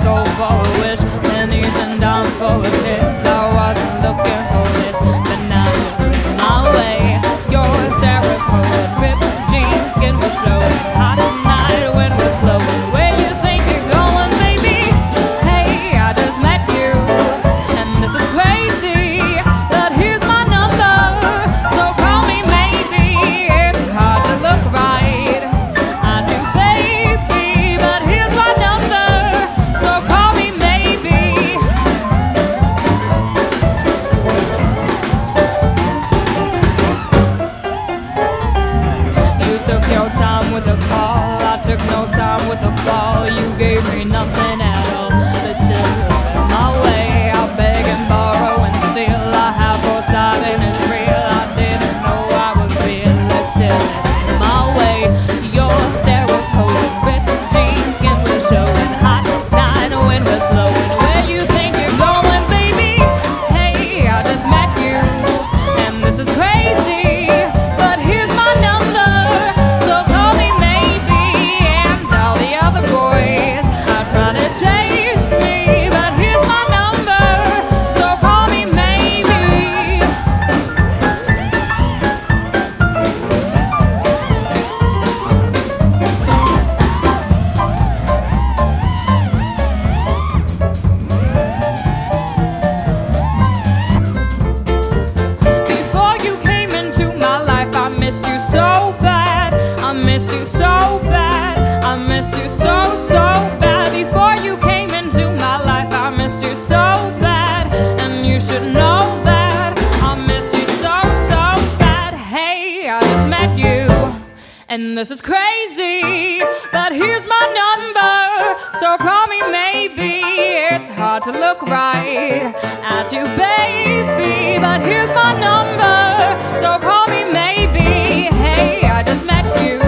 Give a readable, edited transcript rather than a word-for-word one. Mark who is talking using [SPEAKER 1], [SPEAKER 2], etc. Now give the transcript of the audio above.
[SPEAKER 1] soul for a wish, pennies and dimes for a kiss. I wasn't looking for this, but now you're in my way. Your Sarah's cold, ripped jeans, skin was showing. Hot at night, wind was blowing. Where you think you're going, baby? Hey, I just met you, and this is crazy, but here's my number, so call me maybe. It's hard to look right at you, baby, but here's my number, so call me maybe. You took your time with the call, I took no time with the fall. You gave me nothing at all, but still you're in my way. I beg and borrow and steal, I have both sides and it's real. I didn't know I would feel it, still it's in my way. Your stare was cold and ripped jeans, skin was showing. Hot night, wind was blowing. Where you think you're going, baby? Hey, I just met you, and this is crazy, but here's my number, so call me maybe. And all the other boys are trying to chase me, but here's my number, so call me maybe. Before you came into my life, I missed you so bad. I missed you so bad. I missed you so bad. Before you came into my life, I missed you so bad, and you should know that. I missed you so bad. Hey, I just met you, and this is crazy, but here's my number, so call me maybe. It's hard to look right at you, baby, but here's my number, so call me maybe. Hey, I just met you,